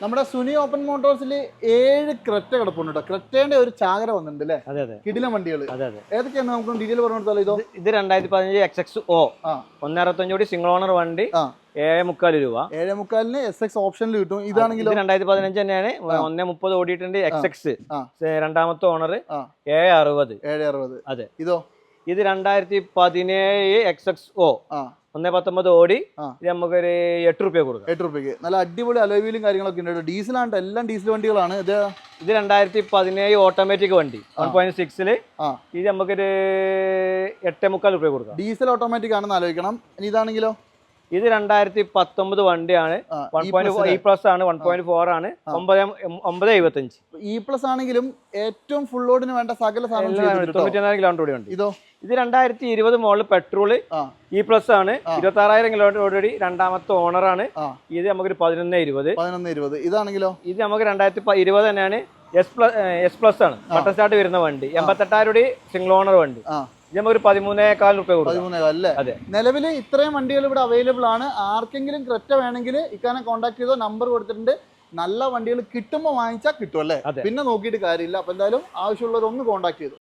നമ്മുടെ Suni open മോട്ടോഴ്സിൽ 7 Creta കിടപ്പുണ്ട് കേട്ടോ. ക്രെറ്റേന്റെ ഒരു ചാകര വന്നിട്ടുണ്ട് അല്ലേ? അതെ അതെ, കിടിലൻ വണ്ടികൾ. അതെ അതെ. ഏതൊക്കെയാണ് നമുക്ക് ഡീറ്റെയിൽ പറഞ്ഞു കൊടുത്താലോ? ഇത് 2015 XXO 165 കൂടി സിംഗിൾ ഓണർ വണ്ടി, 7.45 രൂപ. 7.45 SX ഓപ്ഷനിൽ കിട്ടും. ഇതാണെങ്കിലും 2015 തന്നെയാണ്. 130 ഓടിയിട്ടുണ്ട്. XX രണ്ടാമത്തെ ഓണർ 760. അതെ. ഇത് 2017 XXO 119 ഓടി. ഇത് നമുക്കൊരു 8 രൂപ കൊടുക്കാം. 8 രൂപയ്ക്ക് നല്ല അടിപൊളി അലോയിലും കാര്യങ്ങളൊക്കെ ഉണ്ട്. ഡീസലാണ്, എല്ലാം ഡീസൽ വണ്ടികളാണ്. ഇത് 2017 ഓട്ടോമാറ്റിക് വണ്ടി 1.6. ഇത് നമുക്കൊരു 8.45 രൂപ കൊടുക്കാം. ഡീസൽ ഓട്ടോമാറ്റിക് ആണെന്ന് ആലോചിക്കണം. ഇനി ഇതാണെങ്കിലോ? ഇത് 2019 വണ്ടിയാണ്. 1.E+ ആണ്. 1.4 ആണ്. 975. E+ ആണെങ്കിലും ഏറ്റവും ഫുൾ ലോഡിന് വേണ്ട സകല സാധനം 94 കിലോമീറ്റർ ഓടി ഉണ്ട്. ഇതോ? ഇത് 2020 മോഡൽ പെട്രോള് E+ ആണ്. 26,000 കിലോമീറ്റർ ഓടി. രണ്ടാമത്തെ ഓണറാണ്. ഇത് നമുക്കൊരു 1120. ഇതാണെങ്കിലോ? ഇത് നമുക്ക് 2020 തന്നെയാണ്. S+ ആണ്. ബട്ടൺ സ്റ്റാർട്ട് വരുന്ന വണ്ടി. 88,000 സിംഗിൾ ഓണർ വണ്ടി. ഇത് നമുക്കൊരു 13,400 രൂപ കൊടുക്കും. 13,400 അല്ലേ? അതെ. നിലവിൽ ഇത്രയും വണ്ടികൾ ഇവിടെ അവൈലബിൾ ആണ്. ആർക്കെങ്കിലും ക്രെറ്റ വേണമെങ്കിൽ ഇക്കാനെ കോൺടാക്ട് ചെയ്തോ. നമ്പർ കൊടുത്തിട്ടുണ്ട്. നല്ല വണ്ടികൾ കിട്ടുമ്പോൾ വാങ്ങിച്ചാൽ കിട്ടും അല്ലേ? പിന്നെ നോക്കിയിട്ട് കാര്യമില്ല. അപ്പൊ എന്തായാലും ആവശ്യമുള്ളവരൊന്ന് കോൺടാക്ട് ചെയ്തു.